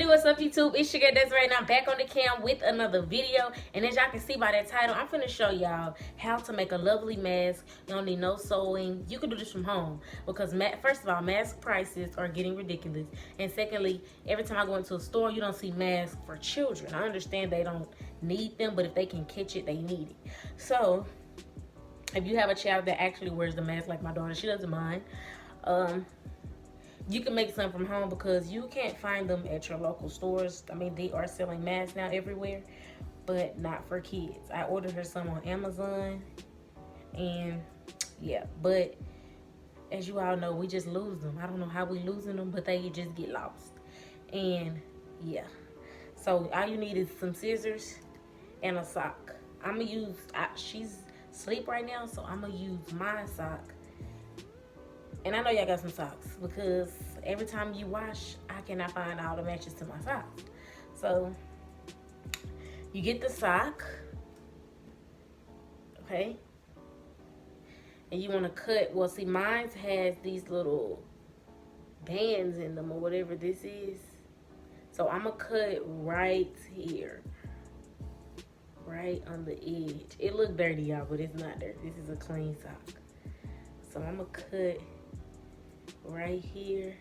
what's up YouTube? It's your girl DeSiree and I'm back on the cam with another video. And as y'all can see by that title, I'm finna show y'all how to make a lovely mask. You don't need no sewing. You can do this from home because first of all, mask prices are getting ridiculous. And secondly, every time I go into a store, you don't see masks for children. I understand they don't need them, but if they can catch it, they need it. So if you have a child that actually wears the mask, like my daughter, she doesn't mind. You can make some from home because you can't find them at your local stores. I mean, they are selling masks now everywhere, but not for kids. I ordered her some on Amazon, and yeah, but as you all know, we just lose them. I don't know how we losing them, but they just get lost. And yeah, so all you need is some scissors and a sock. I'm gonna use, she's asleep right now, so I'm gonna use my sock. And I know y'all got some socks because every time you wash, I cannot find all the matches to my socks. So you get the sock, okay? And you want to cut, well, see, mine has these little bands in them or whatever this is. So I'm going to cut right here, right on the edge. It look dirty, y'all, but it's not dirty. This is a clean sock. So I'm going to cut right here.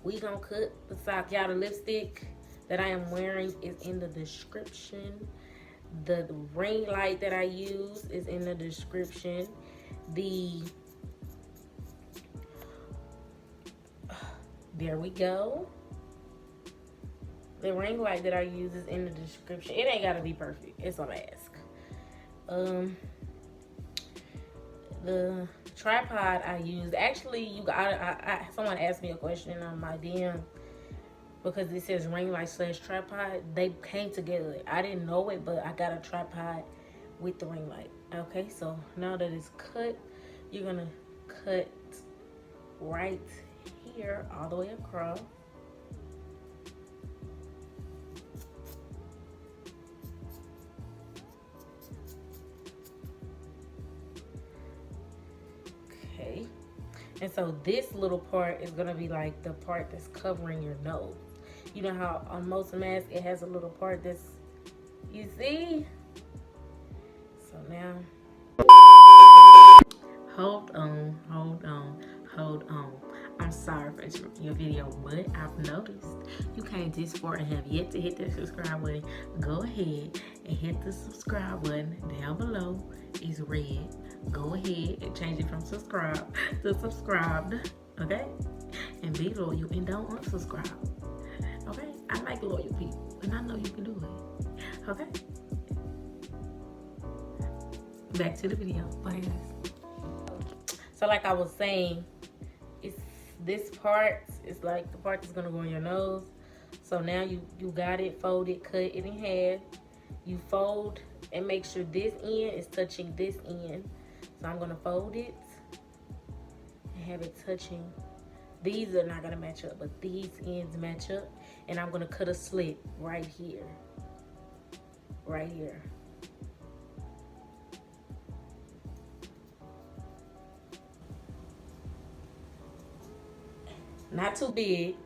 We gonna cut the sock. Y'all, the lipstick that I am wearing is in the description. The ring light that I use is in the description. There we go. The ring light that I use is in the description. It ain't gotta be perfect. It's a mask. The tripod I used, actually, someone asked me a question on my DM because it says ring light / tripod. They came together. I didn't know it, but I got a tripod with the ring light. Okay, so now that it's cut, you're gonna cut right here all the way across. And so this little part is gonna be like the part that's covering your nose. You know how on most masks it has a little part that's, you see? So now, hold on. I'm sorry for interrupting your video, but I've noticed you came this far and have yet to hit that subscribe button. Go ahead and hit the subscribe button down below. It's red. Go ahead and change it from subscribe to subscribed, okay? And be loyal and don't unsubscribe, okay? I like loyal people, and I know you can do it, okay? Back to the video. Bye, guys. So like I was saying, it's this part is like the part that's gonna go in your nose. So now you got it folded, cut it in half. You fold and make sure this end is touching this end. So I'm gonna fold it and have it touching. These are not gonna match up, but these ends match up. And I'm gonna cut a slit right here. Right here. Not too big.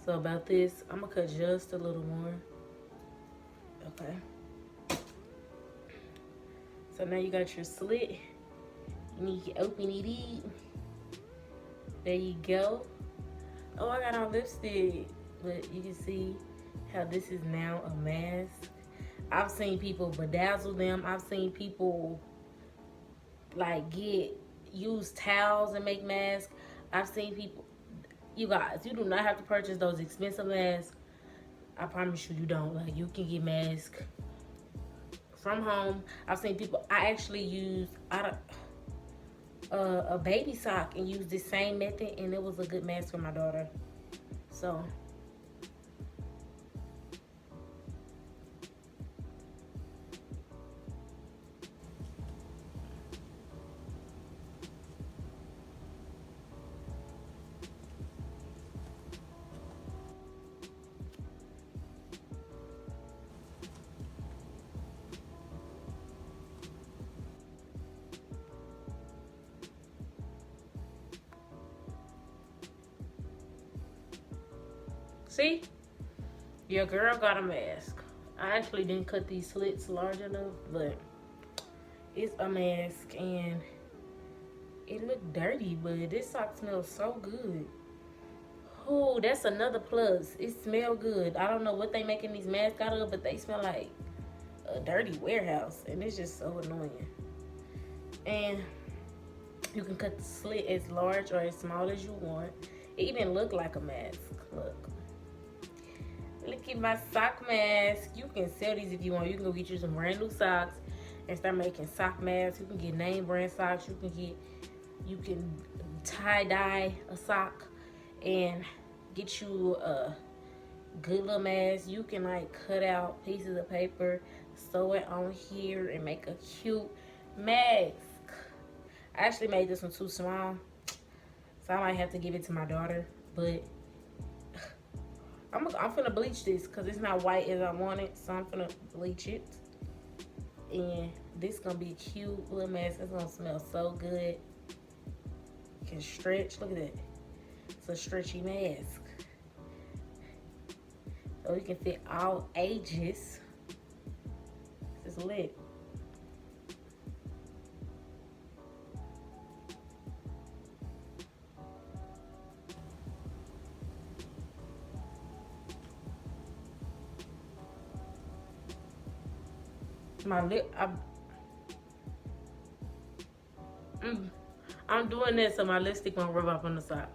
So about this, I'm gonna cut just a little more. Okay. So now you got your slit. You need to open it up. There you go. Oh, I got on lipstick. But you can see how this is now a mask. I've seen people bedazzle them. I've seen people like use towels and make masks. I've seen people, you guys, you do not have to purchase those expensive masks. I promise you don't. Like, you can get masks from home. I've seen people, I actually used a baby sock and used the same method, and it was a good mask for my daughter. So See? Your girl got a mask. I actually didn't cut these slits large enough, but it's a mask and it looked dirty, but this sock smells so good. Oh, that's another plus. It smells good. I don't know what they making these masks out of, but they smell like a dirty warehouse, and it's just so annoying. And you can cut the slit as large or as small as you want. It even look like a mask. Look at my sock mask. You can sell these if you want. You can go get you some brand new socks and start making sock masks. You can get name brand socks. You can tie dye a sock and get you a good little mask. You can like cut out pieces of paper, sew it on here, and make a cute mask. I actually made this one too small, so I might have to give it to my daughter, but I'm finna bleach this because it's not white as I want it, so I'm finna bleach it. And this gonna be a cute little mask. It's gonna smell so good. It can stretch. Look at that. It's a stretchy mask. So you can fit all ages. This is lit. My lip, I'm doing this so my lipstick won't rub off on the side.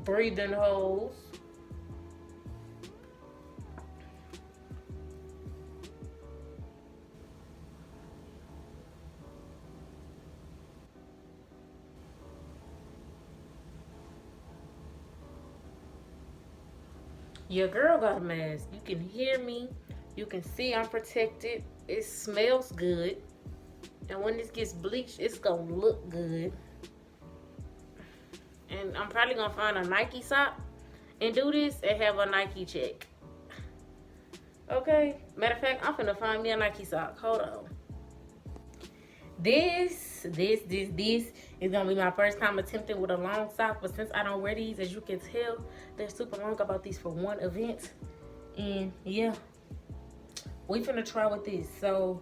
Breathing holes. Your girl got a mask. You can hear me. You can see I'm protected. It smells good. And when this gets bleached, it's gonna look good. And I'm probably gonna find a Nike sock and do this and have a Nike check. Okay? Matter of fact, I'm finna find me a Nike sock. Hold on. This is gonna be my first time attempting with a long sock, but since I don't wear these, as you can tell, they're super long. I bought these for one event. And yeah, we finna try with this. So,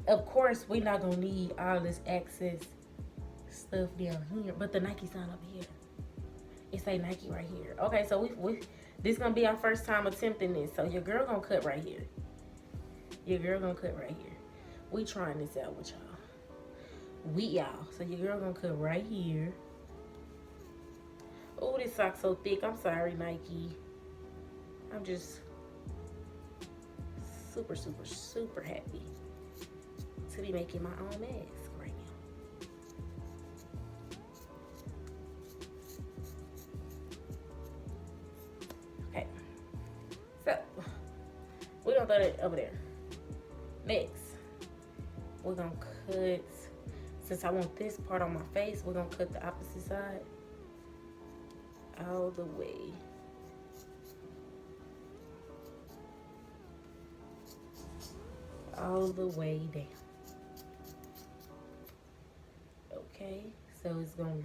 of course, we not gonna need all this access stuff down here, but the Nike sign up here. It say Nike right here. Okay, so this gonna be our first time attempting this. So your girl gonna cut right here. Your girl gonna cut right here. We trying this out with y'all. So your girl gonna cut right here. Oh, this sock's so thick. I'm sorry, Nike. I'm just super, super, super happy to be making my own mask right now. Okay, so we're gonna throw it over there. Next, we're gonna cut, since I want this part on my face, we're gonna cut the opposite side all the way. All the way down. Okay, so it's gonna,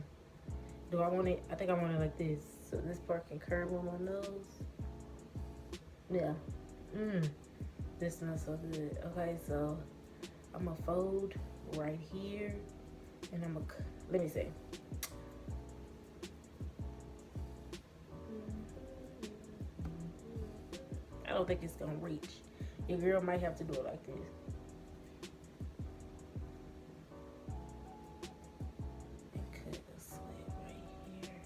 do I want it, I think I want it like this. So this part can curve on my nose. Yeah. This smells so good. Okay, so I'm gonna fold right here. And I'm gonna, let me see. I don't think it's gonna reach. Your girl might have to do it like this. And cut a slit right here.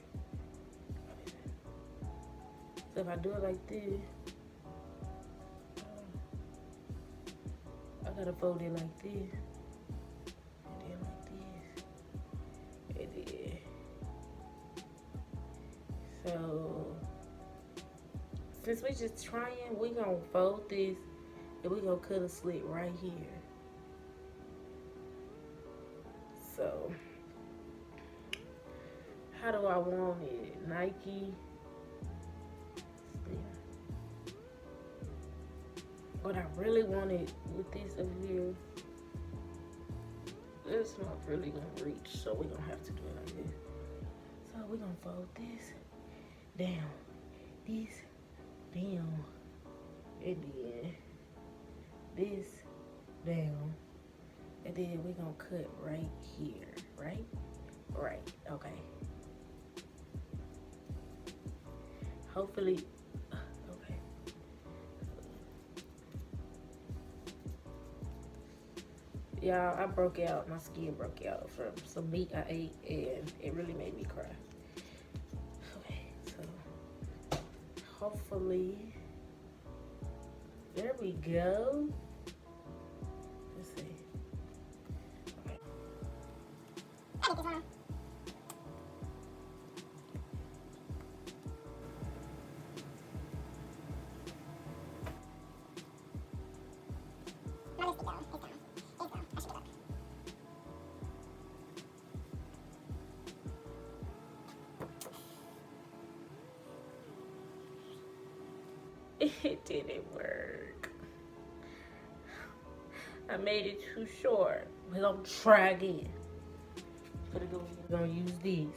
So if I do it like this, I gotta fold it like this. And then like this. And then. So, since we just trying, we gonna fold this. And we're gonna cut a slit right here. So, how do I want it? Nike. Yeah. But I really want it with this over here. It's not really gonna reach, so we're gonna have to do it like this. So we're gonna fold this down, this down, and then this down, and then we're gonna cut right here, right? Right, okay. Hopefully, okay. Y'all, I broke out, my skin broke out from some meat I ate, and it really made me cry. Okay, so hopefully, there we go. Let's see. Okay. It didn't work. I made it too short. We're gonna try again. We're gonna use this.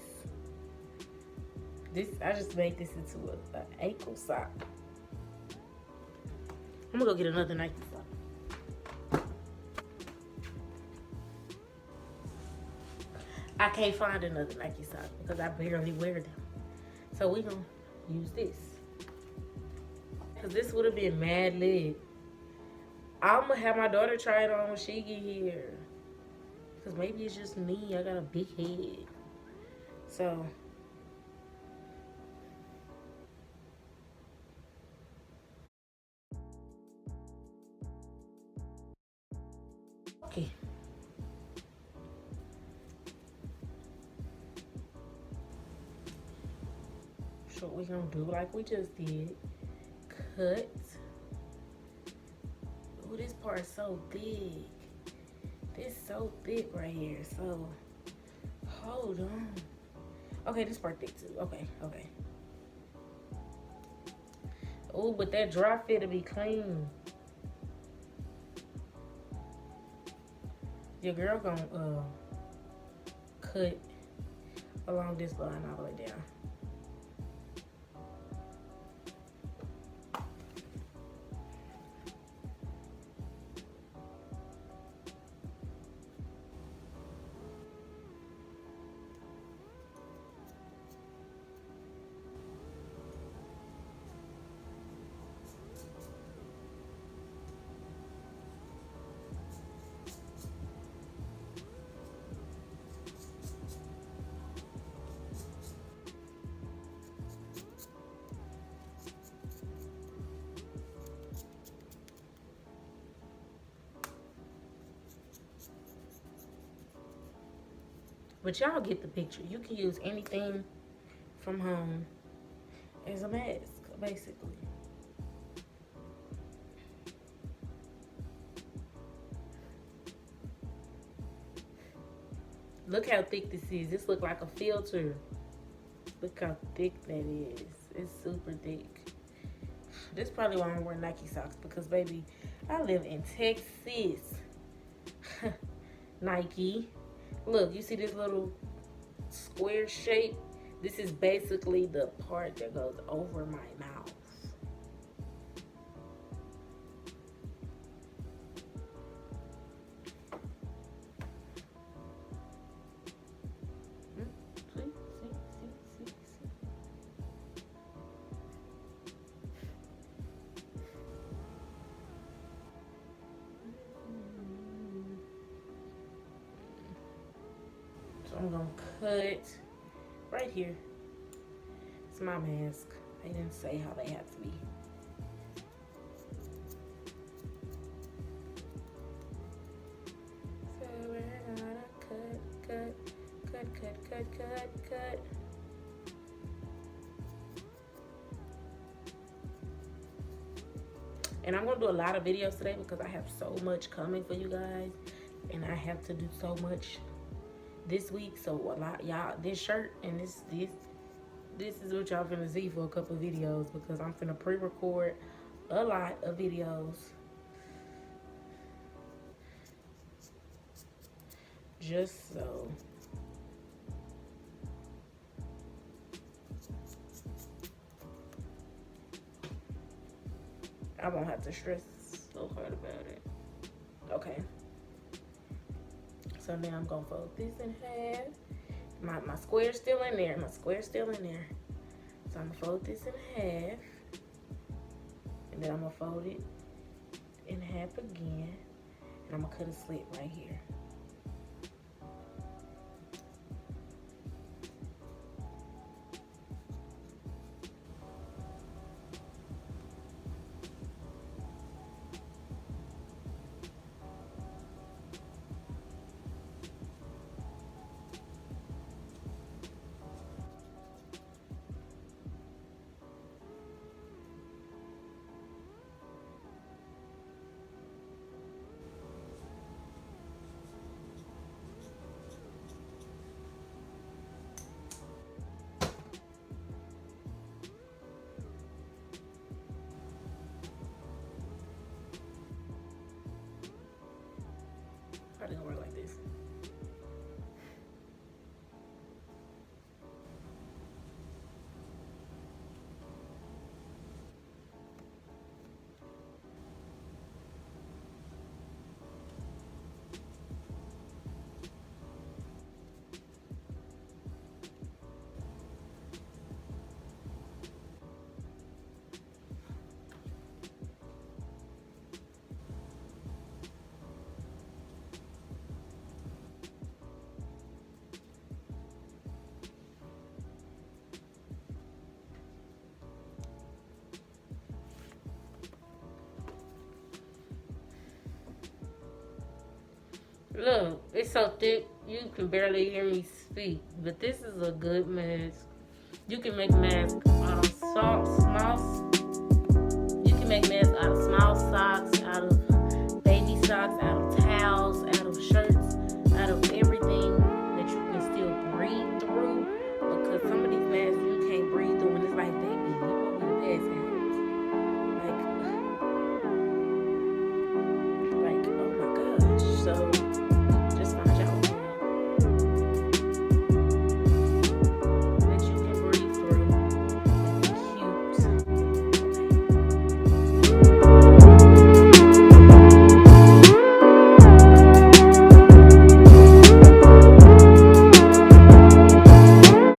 I just made this into an ankle sock. I'm gonna go get another Nike sock. I can't find another Nike sock because I barely wear them. So we're gonna use this. Cause this would have been mad lit. I'm gonna have my daughter try it on when she get here. Cause maybe it's just me. I got a big head. So. Okay. So what we're gonna do like we just did. Cut. Oh, this part's so big. This so thick right here. So hold on. Okay, this part thick too. Okay. Oh, but that dry fit will be clean. Your girl gonna cut along this line all the way down. But y'all get the picture. You can use anything from home as a mask, basically. Look how thick this is. This look like a filter. Look how thick that is. It's super thick. This is probably why I'm wearing Nike socks, because baby, I live in Texas. Nike. Look, you see this little square shape? This is basically the part that goes over my mouth. See? So I'm gonna cut right here. It's my mask. They didn't say how they have to be. So we're gonna cut. And I'm gonna do a lot of videos today because I have so much coming for you guys, and I have to do so much this week. So a lot, y'all, this shirt and this is what y'all finna see for a couple of videos, because I'm finna pre-record a lot of videos just so I won't have to stress so hard about it. Okay. So now I'm gonna fold this in half. My square's still in there. So I'm gonna fold this in half. And then I'm gonna fold it in half again. And I'm gonna cut a slit right here. Probably gonna work like this. Look, it's so thick you can barely hear me speak. But this is a good mask. You can make masks out of small. You can make masks out of small socks, out of